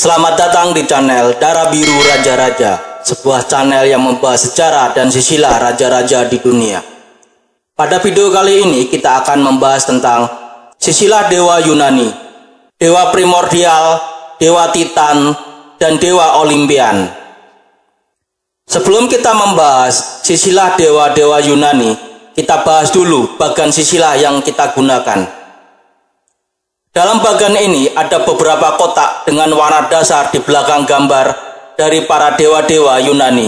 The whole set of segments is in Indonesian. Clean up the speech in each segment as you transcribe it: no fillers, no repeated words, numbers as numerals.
Selamat datang di channel Darah Biru Raja-Raja, sebuah channel yang membahas sejarah dan silsilah raja-raja di dunia. Pada video kali ini kita akan membahas tentang silsilah dewa Yunani, dewa primordial, dewa Titan, dan dewa Olimpian. Sebelum kita membahas silsilah dewa-dewa Yunani, kita bahas dulu bagan silsilah yang kita gunakan. Dalam bagan ini ada beberapa kotak dengan warna dasar di belakang gambar dari para dewa-dewa Yunani,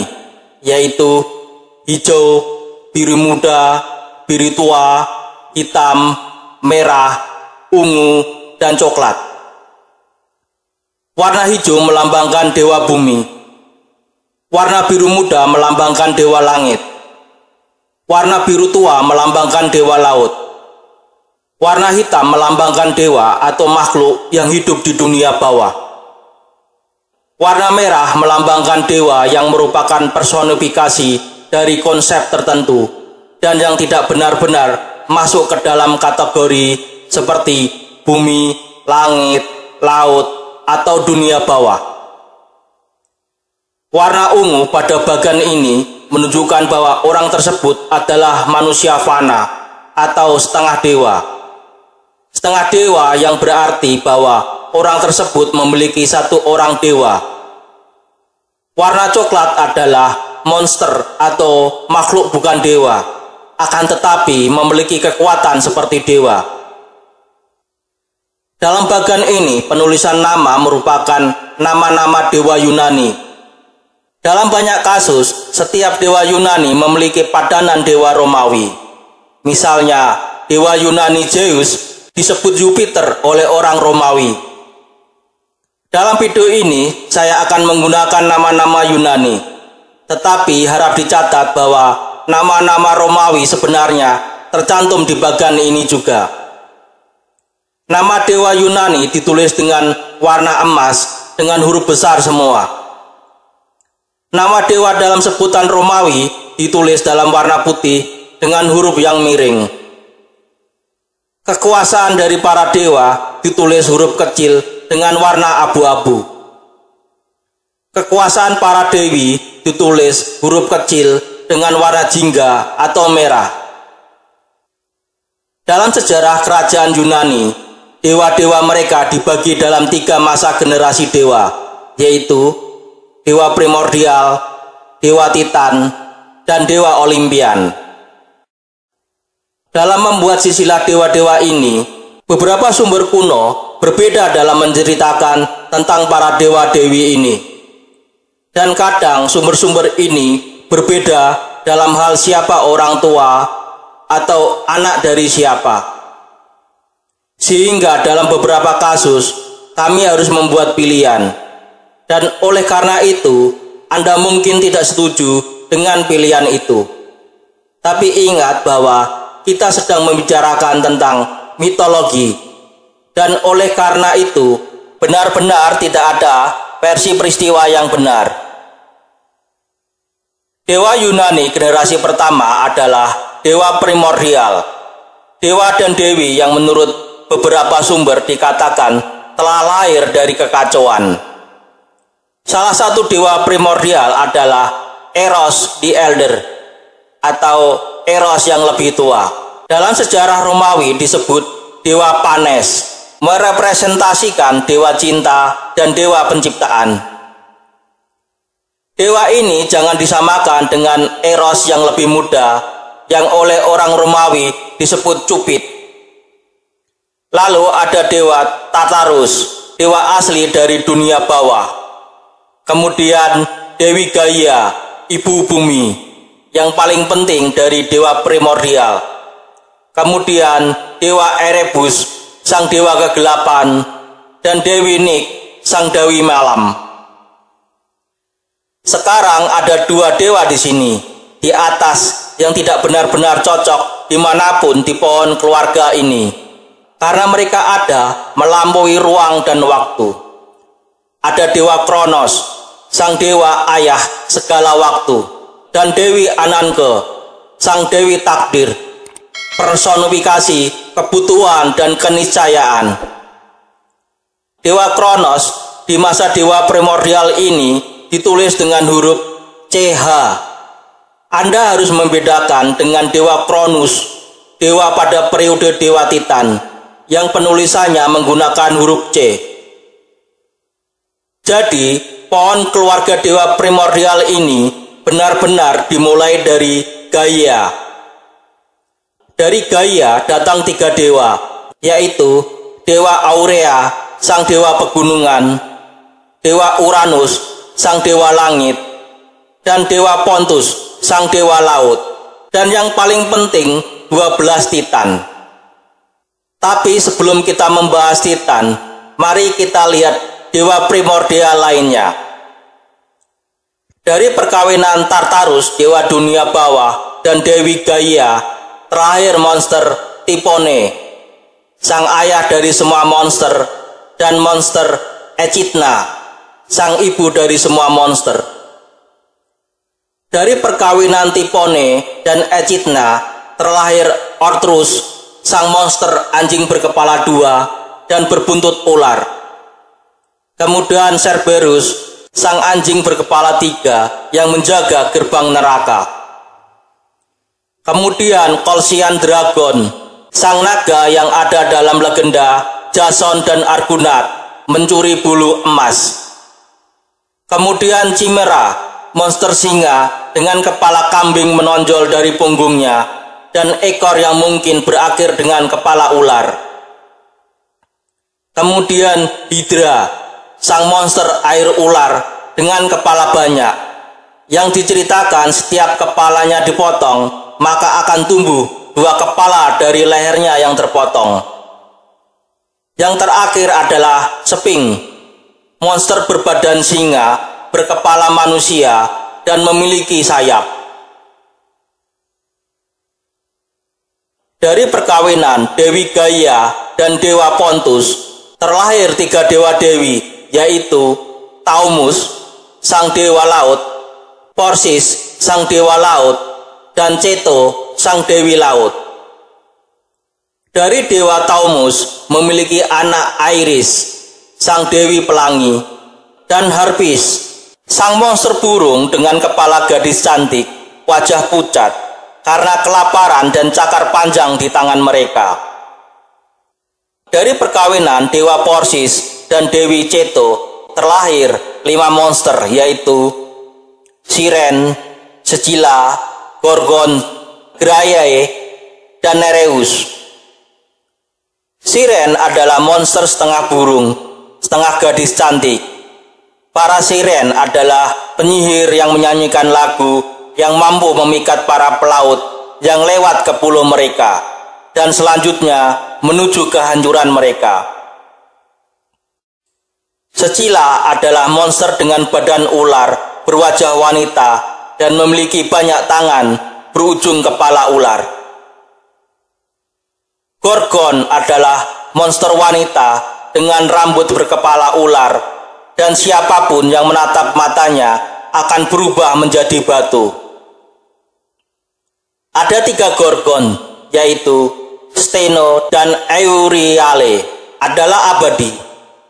yaitu hijau, biru muda, biru tua, hitam, merah, ungu, dan coklat. Warna hijau melambangkan dewa bumi, warna biru muda melambangkan dewa langit, warna biru tua melambangkan dewa laut, warna hitam melambangkan dewa atau makhluk yang hidup di dunia bawah. Warna merah melambangkan dewa yang merupakan personifikasi dari konsep tertentu dan yang tidak benar-benar masuk ke dalam kategori seperti bumi, langit, laut, atau dunia bawah. Warna ungu pada bagan ini menunjukkan bahwa orang tersebut adalah manusia fana atau setengah dewa. Setengah dewa yang berarti bahwa orang tersebut memiliki satu orang dewa. Warna coklat adalah monster atau makhluk bukan dewa, akan tetapi memiliki kekuatan seperti dewa. Dalam bagan ini, penulisan nama merupakan nama-nama dewa Yunani. Dalam banyak kasus, setiap dewa Yunani memiliki padanan dewa Romawi. Misalnya, dewa Yunani Zeus disebut Jupiter oleh orang Romawi. Dalam video ini saya akan menggunakan nama-nama Yunani, tetapi harap dicatat bahwa nama-nama Romawi sebenarnya tercantum di bagan ini juga. Nama dewa Yunani ditulis dengan warna emas dengan huruf besar semua. Nama dewa dalam sebutan Romawi ditulis dalam warna putih dengan huruf yang miring. Kekuasaan dari para dewa ditulis huruf kecil dengan warna abu-abu. Kekuasaan para dewi ditulis huruf kecil dengan warna jingga atau merah. Dalam sejarah kerajaan Yunani, dewa-dewa mereka dibagi dalam 3 masa generasi dewa, yaitu dewa primordial, dewa Titan, dan dewa Olimpian. Dalam membuat silsilah dewa-dewa ini, beberapa sumber kuno berbeda dalam menceritakan tentang para dewa-dewi ini. Dan kadang sumber-sumber ini berbeda dalam hal siapa orang tua atau anak dari siapa. Sehingga dalam beberapa kasus, kami harus membuat pilihan. Dan oleh karena itu, Anda mungkin tidak setuju dengan pilihan itu. Tapi ingat bahwa kita sedang membicarakan tentang mitologi, dan oleh karena itu benar-benar tidak ada versi peristiwa yang benar. Dewa Yunani generasi pertama adalah dewa primordial, dewa dan dewi yang menurut beberapa sumber dikatakan telah lahir dari kekacauan. Salah satu dewa primordial adalah Eros the Elder atau Eros yang lebih tua. Dalam sejarah Romawi disebut dewa Panes, merepresentasikan dewa cinta dan dewa penciptaan. Dewa ini jangan disamakan dengan Eros yang lebih muda, yang oleh orang Romawi disebut Cupid. Lalu ada dewa Tartarus, dewa asli dari dunia bawah. Kemudian Dewi Gaia, ibu bumi, yang paling penting dari dewa primordial. Kemudian dewa Erebus, sang dewa kegelapan, dan Dewi Nyx, sang dewi malam. Sekarang ada 2 dewa di sini, di atas, yang tidak benar-benar cocok dimanapun di pohon keluarga ini, karena mereka ada melampaui ruang dan waktu. Ada dewa Kronos, sang dewa ayah segala waktu, dan Dewi Ananke, sang dewi takdir, personifikasi kebutuhan dan keniscayaan. Dewa Kronos di masa dewa primordial ini ditulis dengan huruf CH. Anda harus membedakan dengan dewa Cronus, dewa pada periode dewa Titan, yang penulisannya menggunakan huruf C. Jadi, pohon keluarga dewa primordial ini benar-benar dimulai dari Gaia. Dari Gaia datang 3 dewa, yaitu dewa Aurea, sang dewa pegunungan, dewa Uranus, sang dewa langit, dan dewa Pontus, sang dewa laut, dan yang paling penting 12 Titan. Tapi sebelum kita membahas Titan, mari kita lihat dewa primordial lainnya. Dari perkawinan Tartarus, dewa dunia bawah, dan Dewi Gaia, terakhir monster Typhone, sang ayah dari semua monster, dan monster Echidna, sang ibu dari semua monster. Dari perkawinan Typhone dan Echidna terlahir Orthrus, sang monster anjing berkepala 2 dan berbuntut ular. Kemudian Cerberus, sang anjing berkepala 3 yang menjaga gerbang neraka. Kemudian Colchian Dragon, sang naga yang ada dalam legenda Jason dan Argonath mencuri bulu emas. Kemudian Chimera, monster singa dengan kepala kambing menonjol dari punggungnya dan ekor yang mungkin berakhir dengan kepala ular. Kemudian Hydra, sang monster air ular dengan kepala banyak, yang diceritakan setiap kepalanya dipotong, maka akan tumbuh 2 kepala dari lehernya yang terpotong. Yang terakhir adalah Sphinx, monster berbadan singa, berkepala manusia, dan memiliki sayap. Dari perkawinan Dewi Gaia dan Dewa Pontus terlahir 3 dewa dewi, yaitu Taumus, sang dewa laut, Phorcys, sang dewa laut, dan Ceto, sang dewi laut. Dari dewa Taumus memiliki anak Iris, sang dewi pelangi, dan Harpis, sang monster burung dengan kepala gadis cantik, wajah pucat, karena kelaparan dan cakar panjang di tangan mereka. Dari perkawinan Dewa Phorcys dan Dewi Ceto terlahir 5 monster, yaitu Siren, Scylla, Gorgon, Graiae, dan Nereus. Siren adalah monster setengah burung, setengah gadis cantik. Para siren adalah penyihir yang menyanyikan lagu yang mampu memikat para pelaut yang lewat ke pulau mereka dan selanjutnya menuju kehancuran mereka. Scylla adalah monster dengan badan ular, berwajah wanita, dan memiliki banyak tangan berujung kepala ular. Gorgon adalah monster wanita dengan rambut berkepala ular, dan siapapun yang menatap matanya akan berubah menjadi batu. Ada 3 Gorgon, yaitu Steno dan Euryale, adalah abadi.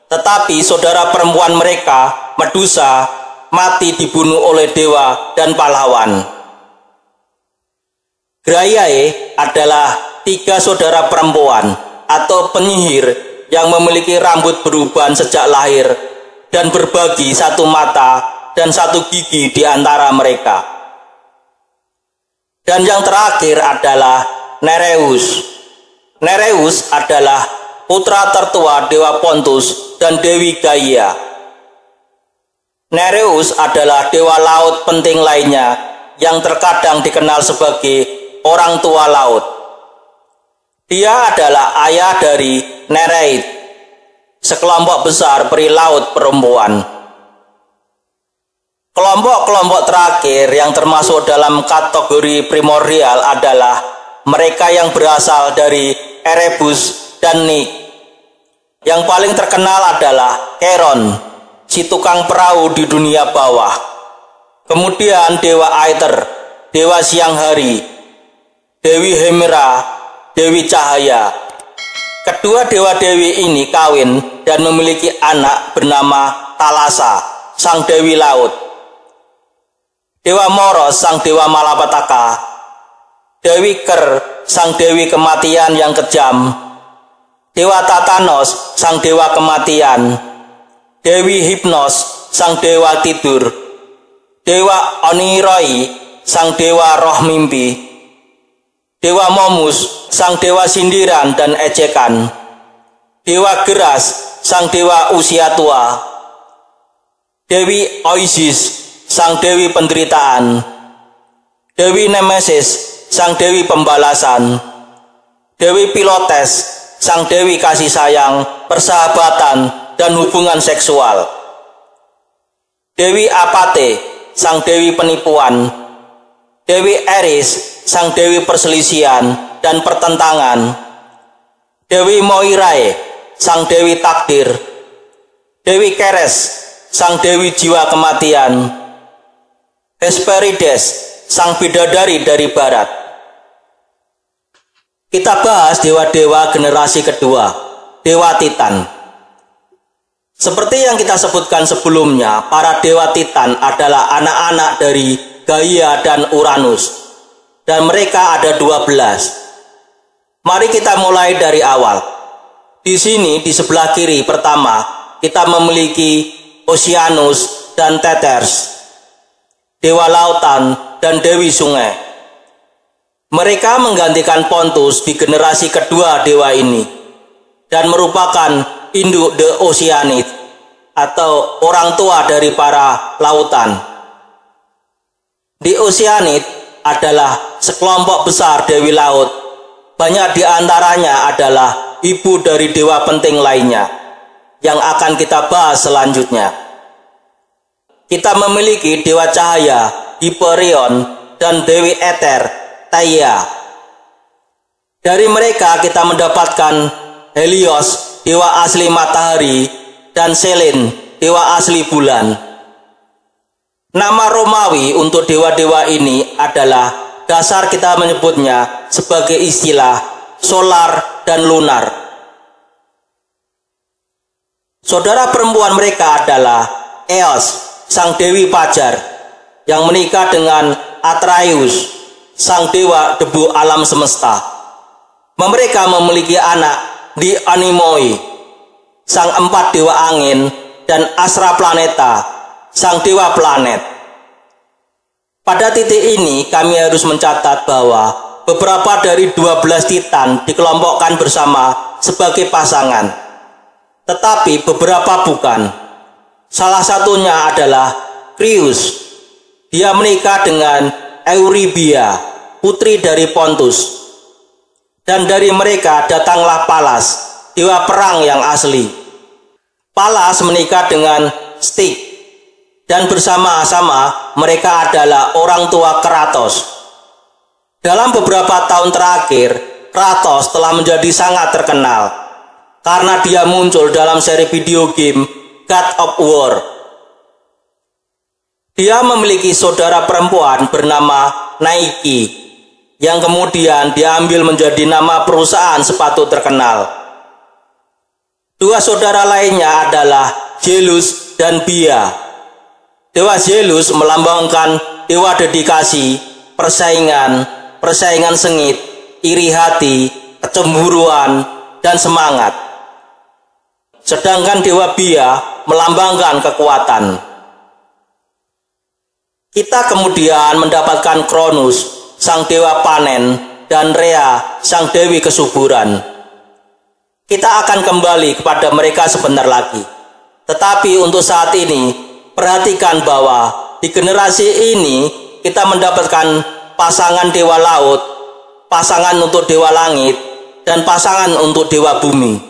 Tetapi saudara perempuan mereka, Medusa, mati dibunuh oleh dewa dan pahlawan. Graiae adalah 3 saudara perempuan atau penyihir yang memiliki rambut beruban sejak lahir dan berbagi 1 mata dan 1 gigi di antara mereka. Dan yang terakhir adalah Nereus. Nereus adalah putra tertua Dewa Pontus dan Dewi Gaia. Nereus adalah dewa laut penting lainnya yang terkadang dikenal sebagai orang tua laut. Dia adalah ayah dari Nereid, sekelompok besar peri laut perempuan. Kelompok-kelompok terakhir yang termasuk dalam kategori primordial adalah mereka yang berasal dari Erebus dan Nyx. Yang paling terkenal adalah Charon, si tukang perahu di dunia bawah. Kemudian Dewa Aether, Dewa Siang Hari, Dewi Hemera, Dewi Cahaya, Kedua dewa-dewi ini kawin dan memiliki anak bernama Talasa, sang dewi laut, Dewa Moros, sang dewa malapetaka, Dewi Ker, sang dewi kematian yang kejam, Dewa Tatanos, sang dewa kematian, Dewi Hipnos, sang dewa tidur, Dewa Oniroi, sang dewa roh mimpi, Dewa Momus, sang dewa sindiran dan ejekan, Dewa Geras, sang dewa usia tua, Dewi Oisis, sang dewi penderitaan, Dewi Nemesis, sang dewi pembalasan, Dewi Pilotes, sang dewi kasih sayang, persahabatan, dan hubungan seksual, Dewi Apate, sang dewi penipuan, Dewi Eris, sang dewi perselisihan dan pertentangan, Dewi Moirae, sang dewi takdir, Dewi Keres, sang dewi jiwa kematian, Hesperides, sang bidadari dari barat. Kita bahas dewa-dewa generasi kedua, Dewa Titan. Seperti yang kita sebutkan sebelumnya, para Dewa Titan adalah anak-anak dari Gaia dan Uranus, dan mereka ada 12. Mari kita mulai dari awal. Di sini di sebelah kiri pertama, kita memiliki Oceanus dan Tethers, dewa lautan dan dewi sungai. Mereka menggantikan Pontus di generasi kedua dewa ini dan merupakan induk The Oceanid atau orang tua dari para lautan. The Oceanid adalah sekelompok besar dewi laut. Banyak di antaranya adalah ibu dari dewa penting lainnya yang akan kita bahas selanjutnya. Kita memiliki dewa cahaya, Hyperion, dan dewi eter, Theia. Dari mereka kita mendapatkan Helios, dewa asli matahari, dan Selene, dewa asli bulan. Nama Romawi untuk dewa-dewa ini adalah dasar kita menyebutnya sebagai istilah solar dan lunar. Saudara perempuan mereka adalah Eos, sang dewi fajar, yang menikah dengan Atreus, sang dewa debu alam semesta. Mereka memiliki anak di Animoi, sang empat dewa angin, dan Astra Planeta, sang dewa planet. Pada titik ini kami harus mencatat bahwa beberapa dari 12 Titan dikelompokkan bersama sebagai pasangan, tetapi beberapa bukan. Salah satunya adalah Crius. Dia menikah dengan Eurybia, putri dari Pontus. Dan dari mereka datanglah Pallas, dewa perang yang asli. Pallas menikah dengan Styx, dan bersama-sama mereka adalah orang tua Kratos. Dalam beberapa tahun terakhir, Kratos telah menjadi sangat terkenal karena dia muncul dalam seri video game God of War. Dia memiliki saudara perempuan bernama Nike, yang kemudian diambil menjadi nama perusahaan sepatu terkenal. Dua saudara lainnya adalah Zelus dan Bia. Dewa Zelus melambangkan dewa dedikasi, persaingan sengit, iri hati, kecemburuan, dan semangat. Sedangkan dewa Bia melambangkan kekuatan. Kita kemudian mendapatkan Cronus, sang dewa panen, dan Rhea, sang dewi kesuburan. Kita akan kembali kepada mereka sebentar lagi. Tetapi untuk saat ini, perhatikan bahwa di generasi ini kita mendapatkan pasangan dewa laut, pasangan untuk dewa langit, dan pasangan untuk dewa bumi.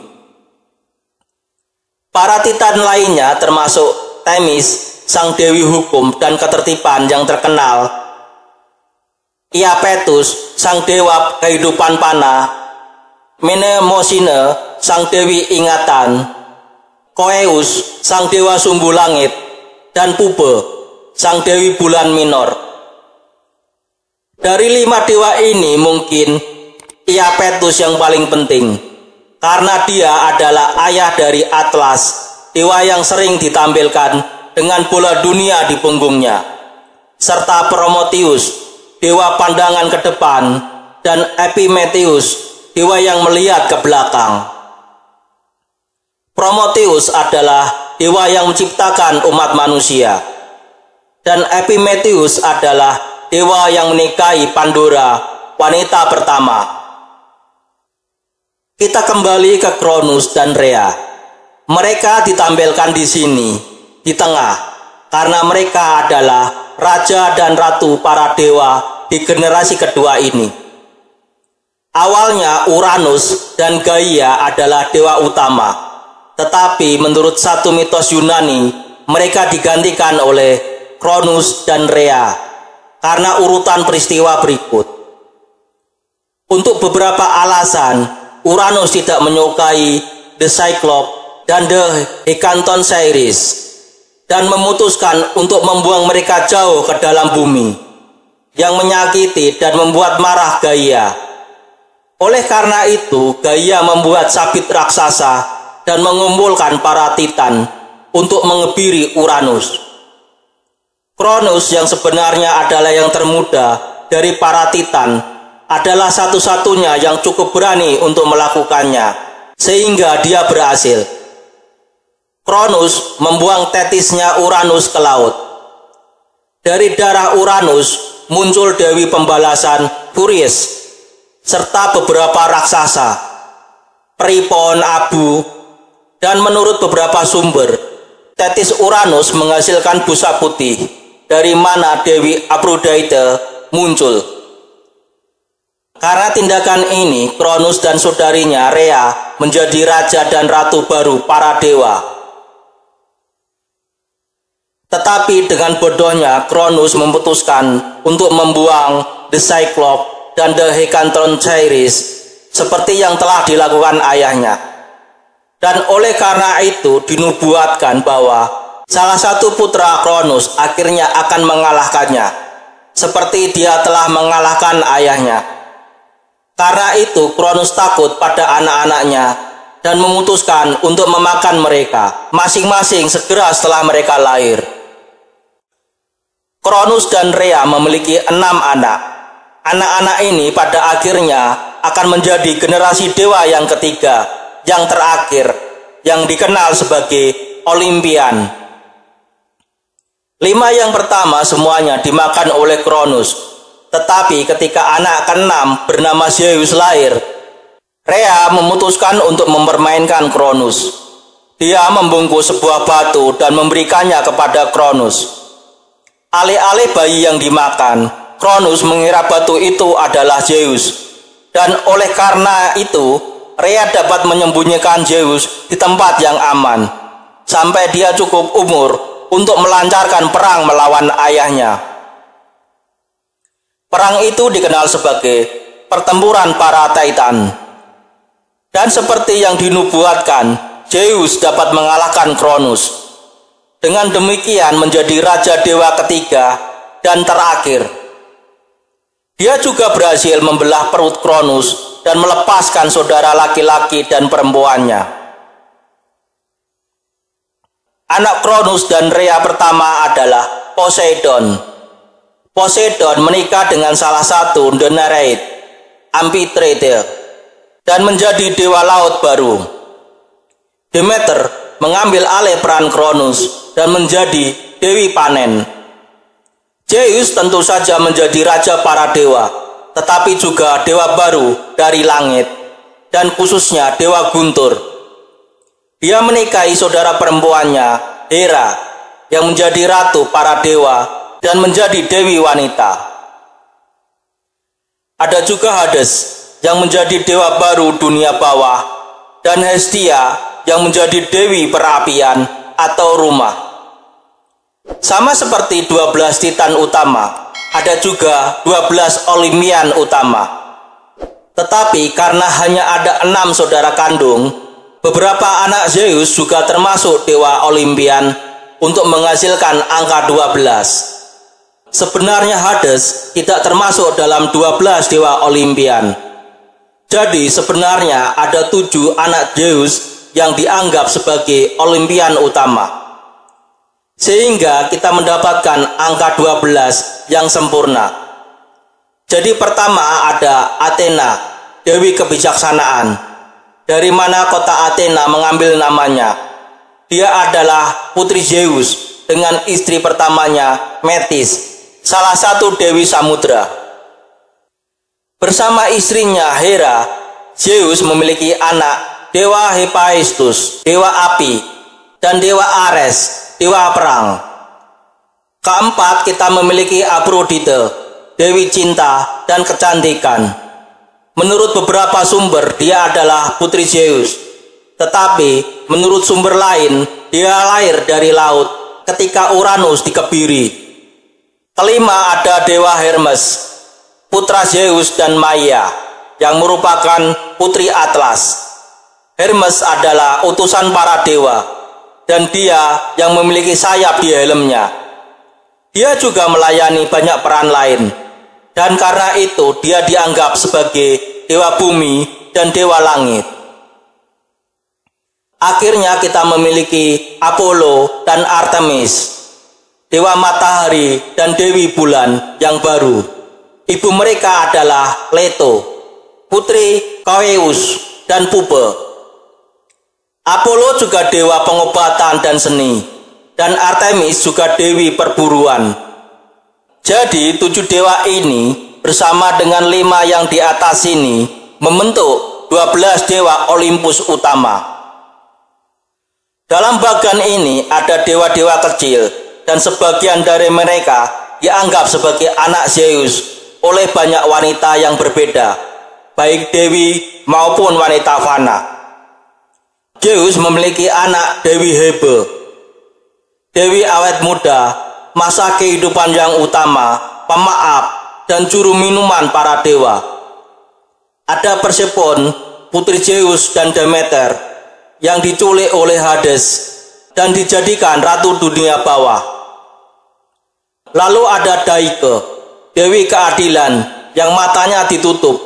Para Titan lainnya termasuk Themis, sang dewi hukum dan ketertiban yang terkenal, Iapetus, sang dewa kehidupan panah, Mnemosyne, sang dewi ingatan, Koeus, sang dewa sumbu langit, dan Pube, sang dewi bulan minor. Dari 5 dewa ini mungkin Iapetus yang paling penting, karena dia adalah ayah dari Atlas, dewa yang sering ditampilkan dengan bola dunia di punggungnya, serta Prometheus, dewa pandangan ke depan, dan Epimetheus, dewa yang melihat ke belakang. Prometheus adalah dewa yang menciptakan umat manusia, dan Epimetheus adalah dewa yang menikahi Pandora, wanita pertama. Kita kembali ke Cronus dan Rhea. Mereka ditampilkan di sini, di tengah, karena mereka adalah raja dan ratu para dewa di generasi kedua ini. Awalnya Uranus dan Gaia adalah dewa utama. Tetapi menurut satu mitos Yunani, mereka digantikan oleh Cronus dan Rhea karena urutan peristiwa berikut. Untuk beberapa alasan, Uranus tidak menyukai The Cyclops dan The Hecatonchires dan memutuskan untuk membuang mereka jauh ke dalam bumi, yang menyakiti dan membuat marah Gaia. Oleh karena itu, Gaia membuat sabit raksasa dan mengumpulkan para titan untuk mengebiri Uranus. Cronus yang sebenarnya adalah yang termuda dari para titan adalah satu-satunya yang cukup berani untuk melakukannya, sehingga dia berhasil. Cronus membuang tetisnya Uranus ke laut. Dari darah Uranus muncul Dewi Pembalasan Furies serta beberapa raksasa, peri pohon abu. Dan menurut beberapa sumber, tetis Uranus menghasilkan busa putih, dari mana Dewi Aphrodite muncul. Karena tindakan ini, Cronus dan saudarinya Rhea menjadi raja dan ratu baru para dewa. Tetapi dengan bodohnya, Cronus memutuskan untuk membuang The Cyclops dan The Hecatonchires seperti yang telah dilakukan ayahnya. Dan oleh karena itu dinubuatkan bahwa salah satu putra Cronus akhirnya akan mengalahkannya, seperti dia telah mengalahkan ayahnya. Karena itu Cronus takut pada anak-anaknya dan memutuskan untuk memakan mereka masing-masing segera setelah mereka lahir. Cronus dan Rhea memiliki 6 anak. Anak-anak ini pada akhirnya akan menjadi generasi dewa yang ketiga, yang terakhir, yang dikenal sebagai Olympian. 5 yang pertama semuanya dimakan oleh Cronus. Tetapi ketika anak ke-6 bernama Zeus lahir, Rhea memutuskan untuk mempermainkan Cronus. Dia membungkus sebuah batu dan memberikannya kepada Cronus. Alih-alih bayi yang dimakan, Cronus mengira batu itu adalah Zeus. Dan oleh karena itu, Rhea dapat menyembunyikan Zeus di tempat yang aman sampai dia cukup umur untuk melancarkan perang melawan ayahnya. Perang itu dikenal sebagai pertempuran para Titan. Dan seperti yang dinubuatkan, Zeus dapat mengalahkan Cronus. Dengan demikian menjadi raja dewa ketiga dan terakhir. Dia juga berhasil membelah perut Cronus dan melepaskan saudara laki-laki dan perempuannya. Anak Cronus dan Rhea pertama adalah Poseidon. Poseidon menikah dengan salah satu Nereid, Amphitrite, dan menjadi dewa laut baru. Demeter mengambil alih peran Cronus dan menjadi dewi panen. Zeus tentu saja menjadi raja para dewa, tetapi juga dewa baru dari langit, dan khususnya dewa guntur. Dia menikahi saudara perempuannya, Hera, yang menjadi ratu para dewa dan menjadi dewi wanita. Ada juga Hades, yang menjadi dewa baru dunia bawah, dan Hestia, yang menjadi dewi perapian atau rumah. Sama seperti 12 titan utama, ada juga 12 Olympian utama. Tetapi karena hanya ada 6 saudara kandung, beberapa anak Zeus juga termasuk dewa Olympian untuk menghasilkan angka 12. Sebenarnya Hades tidak termasuk dalam 12 dewa Olympian. Jadi sebenarnya ada 7 anak Zeus yang dianggap sebagai Olimpian utama. Sehingga kita mendapatkan angka 12 yang sempurna. Jadi pertama ada Athena, Dewi Kebijaksanaan. Dari mana kota Athena mengambil namanya? Dia adalah putri Zeus dengan istri pertamanya Metis, salah satu Dewi Samudra. Bersama istrinya Hera, Zeus memiliki anak Dewa Hephaestus, Dewa Api, dan Dewa Ares, Dewa Perang. Keempat, kita memiliki Aphrodite, Dewi Cinta dan Kecantikan. Menurut beberapa sumber, dia adalah putri Zeus. Tetapi, menurut sumber lain, dia lahir dari laut ketika Uranus dikebiri. Kelima, ada Dewa Hermes, putra Zeus dan Maia, yang merupakan putri Atlas. Hermes adalah utusan para dewa, dan dia yang memiliki sayap di helmnya. Dia juga melayani banyak peran lain, dan karena itu dia dianggap sebagai dewa bumi dan dewa langit. Akhirnya kita memiliki Apollo dan Artemis, dewa matahari dan dewi bulan yang baru. Ibu mereka adalah Leto, putri Koeus dan Pube. Apollo juga dewa pengobatan dan seni, dan Artemis juga dewi perburuan. Jadi 7 dewa ini bersama dengan 5 yang di atas ini membentuk 12 dewa Olympus utama. Dalam bagian ini ada dewa-dewa kecil, dan sebagian dari mereka dianggap sebagai anak Zeus oleh banyak wanita yang berbeda, baik dewi maupun wanita fana. Zeus memiliki anak Dewi Hebe, dewi awet muda, masa kehidupan yang utama, pemaaf, dan juru minuman para dewa. Ada Persephone, putri Zeus dan Demeter, yang diculik oleh Hades dan dijadikan ratu dunia bawah. Lalu ada Daike, dewi keadilan, yang matanya ditutup,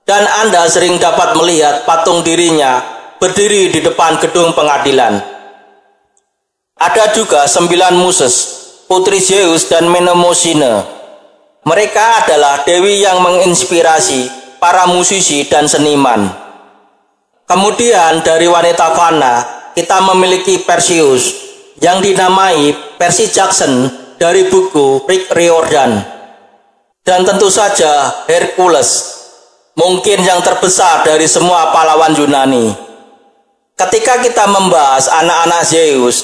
dan Anda sering dapat melihat patung dirinya berdiri di depan gedung pengadilan. Ada juga 9 Muses, putri Zeus dan Mnemosyne. Mereka adalah dewi yang menginspirasi para musisi dan seniman. Kemudian dari wanita fana, kita memiliki Perseus, yang dinamai Percy Jackson dari buku Rick Riordan. Dan tentu saja Hercules, mungkin yang terbesar dari semua pahlawan Yunani. Ketika kita membahas anak-anak Zeus,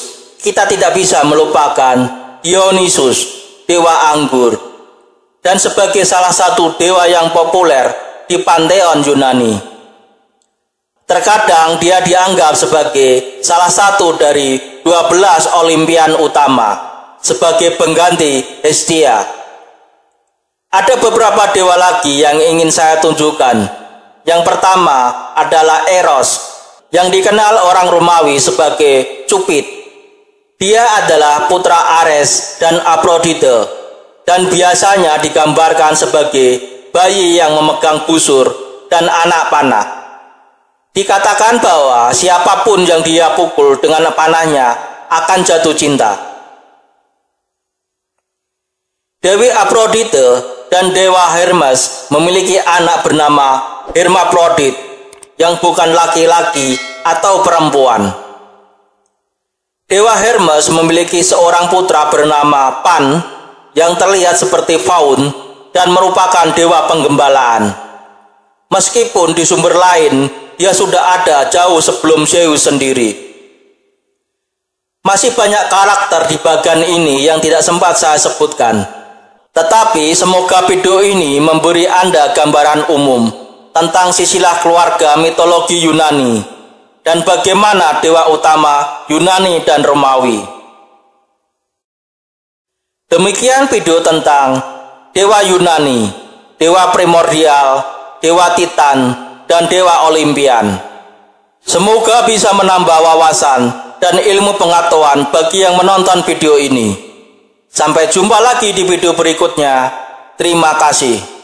kita tidak bisa melupakan Dionysus, dewa anggur, dan sebagai salah satu dewa yang populer di panteon Yunani. Terkadang dia dianggap sebagai salah satu dari 12 Olimpian utama, sebagai pengganti Hestia. Ada beberapa dewa lagi yang ingin saya tunjukkan. Yang pertama adalah Eros, yang dikenal orang Romawi sebagai Cupid. Dia adalah putra Ares dan Aphrodite, dan biasanya digambarkan sebagai bayi yang memegang busur dan anak panah. Dikatakan bahwa siapapun yang dia pukul dengan panahnya akan jatuh cinta. Dewi Aphrodite dan Dewa Hermes memiliki anak bernama Hermaphrodite, yang bukan laki-laki atau perempuan. Dewa Hermes memiliki seorang putra bernama Pan, yang terlihat seperti faun dan merupakan dewa penggembalaan. Meskipun di sumber lain, dia sudah ada jauh sebelum Zeus sendiri. Masih banyak karakter di bagian ini yang tidak sempat saya sebutkan. Tetapi semoga video ini memberi Anda gambaran umum tentang silsilah keluarga mitologi Yunani dan bagaimana dewa utama Yunani dan Romawi. Demikian video tentang dewa Yunani, dewa primordial, dewa Titan, dan dewa Olimpian. Semoga bisa menambah wawasan dan ilmu pengetahuan bagi yang menonton video ini. Sampai jumpa lagi di video berikutnya. Terima kasih.